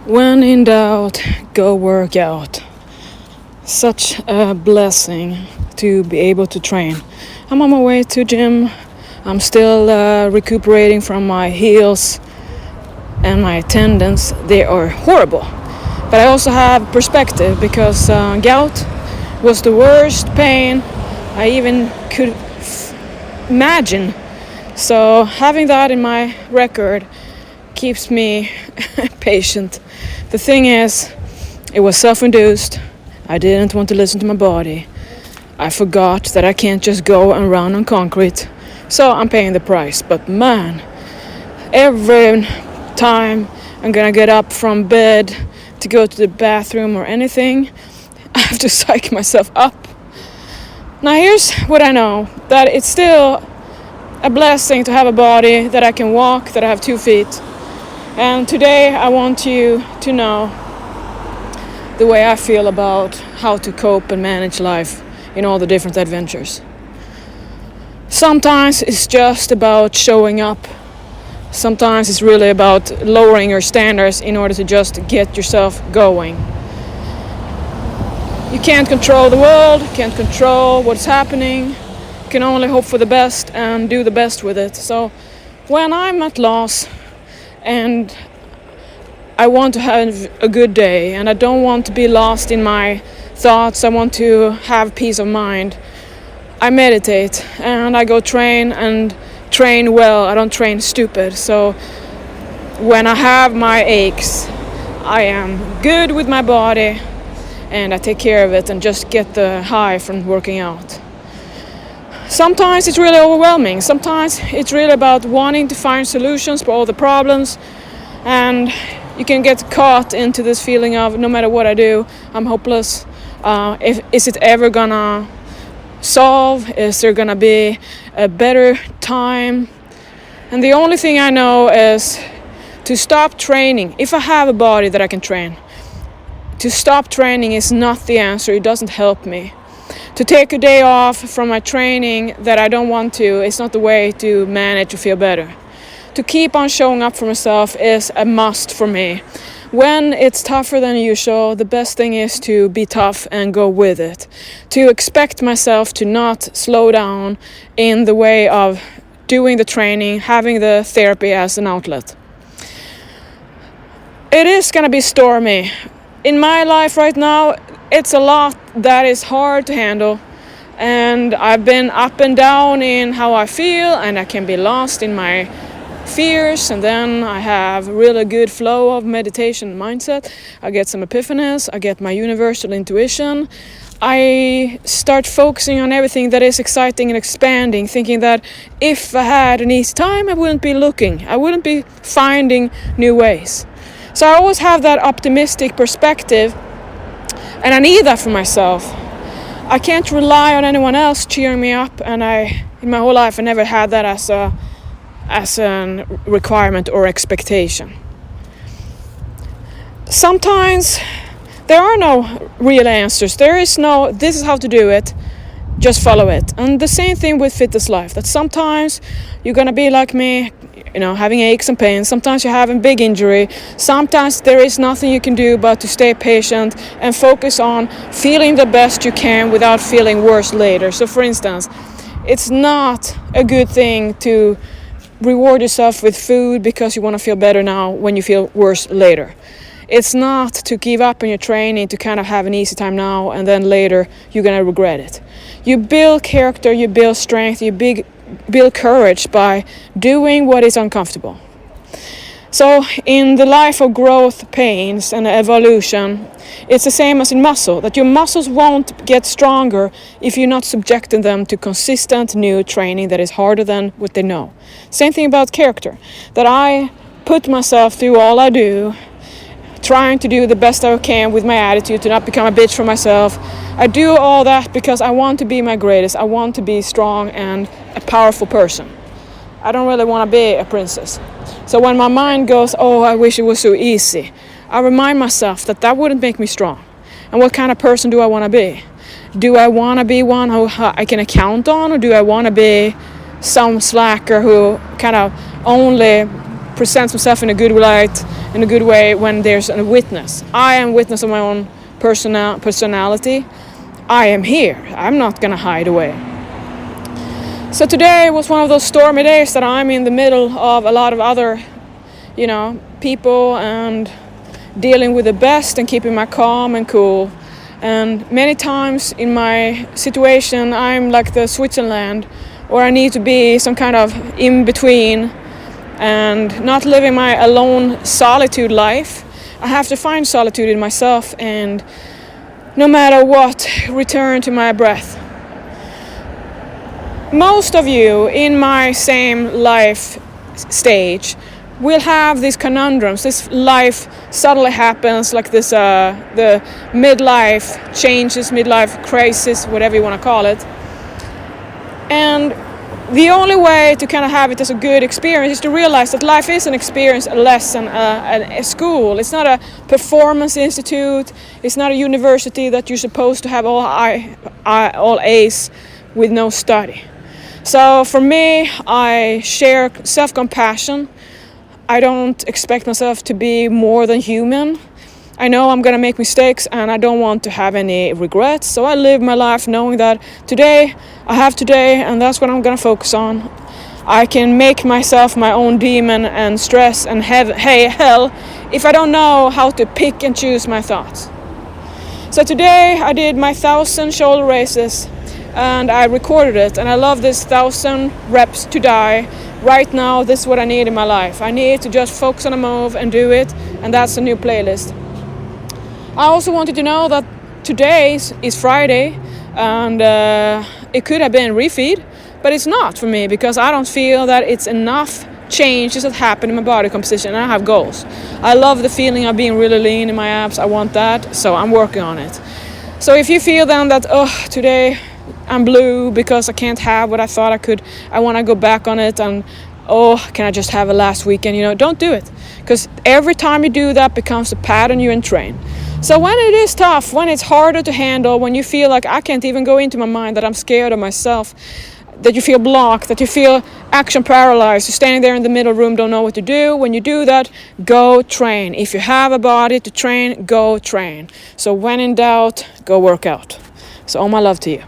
When in doubt, go work out. Such a blessing to be able to train. I'm on my way to gym. I'm still recuperating from my heels and my tendons. They are horrible. But I also have perspective because gout was the worst pain I even could imagine. So having that in my record keeps me patient. The thing is, it was self-induced. I didn't want to listen to my body. I forgot that I can't just go and run on concrete. So I'm paying the price. But man, every time I'm gonna get up from bed to go to the bathroom or anything, I have to psych myself up. Now here's what I know, that it's still a blessing to have a body, that I can walk, that I have 2 feet. And today I want you to know the way I feel about how to cope and manage life in all the different adventures. Sometimes it's just about showing up. Sometimes it's really about lowering your standards in order to just get yourself going. You can't control the world, you can't control what's happening. You can only hope for the best and do the best with it. So when I'm at loss and I want to have a good day and I don't want to be lost in my thoughts, I want to have peace of mind, I meditate and I go train and train well. I don't train stupid. So when I have my aches, I am good with my body and I take care of it and just get the high from working out. Sometimes it's really overwhelming. Sometimes it's really about wanting to find solutions for all the problems, and you can get caught into this feeling of no matter what I do, I'm hopeless. Is it ever gonna solve? Is there gonna be a better time? And the only thing I know is to stop training. If I have a body that I can train, to stop training is not the answer. It doesn't help me. To take a day off from my training that I don't want to is not the way to manage to feel better. To keep on showing up for myself is a must for me. When it's tougher than usual, the best thing is to be tough and go with it. To expect myself to not slow down in the way of doing the training, having the therapy as an outlet. It is going to be stormy. In my life right now, it's a lot that is hard to handle. And I've been up and down in how I feel, and I can be lost in my fears, and then I have really good flow of meditation mindset. I get some epiphanies, I get my universal intuition. I start focusing on everything that is exciting and expanding, thinking that if I had an easy time, I wouldn't be looking. I wouldn't be finding new ways. So I always have that optimistic perspective, and I need that for myself. I can't rely on anyone else cheering me up, and in my whole life I never had that as a requirement or expectation. Sometimes there are no real answers. There is no, this is how to do it, just follow it. And the same thing with fitness life, that sometimes you're gonna be like me, having aches and pains. Sometimes you're having big injury. Sometimes there is nothing you can do but to stay patient and focus on feeling the best you can without feeling worse later. So for instance, it's not a good thing to reward yourself with food because you want to feel better now when you feel worse later. It's not to give up on your training to kind of have an easy time now and then later you're going to regret it. You build character, you build strength, you build courage by doing what is uncomfortable. So in the life of growth, pains and evolution, it's the same as in muscle, that your muscles won't get stronger if you're not subjecting them to consistent new training that is harder than what they know. Same thing about character, that I put myself through all I do, trying to do the best I can with my attitude, to not become a bitch for myself. I do all that because I want to be my greatest. I want to be strong and a powerful person. I don't really want to be a princess. So when my mind goes, oh, I wish it was so easy, I remind myself that wouldn't make me strong. And what kind of person do I want to be? Do I want to be one who I can count on, or do I want to be some slacker who kind of only present myself in a good light, in a good way when there's a witness. I am witness of my own personality. I am here. I'm not gonna hide away. So today was one of those stormy days that I'm in the middle of a lot of other, people, and dealing with the best and keeping my calm and cool. And many times in my situation, I'm like the Switzerland, or I need to be some kind of in between and not living my alone solitude life. I have to find solitude in myself, and no matter what, return to my breath. Most of you in my same life stage will have these conundrums. This life suddenly happens, like this, the midlife changes, midlife crisis, whatever you want to call it. And the only way to kind of have it as a good experience is to realize that life is an experience, a lesson, a school. It's not a performance institute. It's not a university that you're supposed to have all A's with no study. So for me, I share self-compassion. I don't expect myself to be more than human. I know I'm going to make mistakes, and I don't want to have any regrets. So I live my life knowing that today, I have today, and that's what I'm going to focus on. I can make myself my own demon and stress and hell if I don't know how to pick and choose my thoughts. So today I did my 1,000 shoulder raises, and I recorded it, and I love this 1,000 reps to die. Right now, this is what I need in my life. I need to just focus on a move and do it, and that's a new playlist. I also wanted to know that today is Friday, and it could have been refeed, but it's not for me, because I don't feel that it's enough changes that happen in my body composition, and I have goals. I love the feeling of being really lean in my abs. I want that, so I'm working on it. So if you feel then that, today I'm blue because I can't have what I thought I could, I want to go back on it, and can I just have a last weekend? Don't do it, because every time you do that becomes a pattern you entrain. So when it is tough, when it's harder to handle, when you feel like I can't even go into my mind, that I'm scared of myself, that you feel blocked, that you feel action paralyzed, you're standing there in the middle room, don't know what to do. When you do that, go train. If you have a body to train, go train. So when in doubt, go work out. So all my love to you.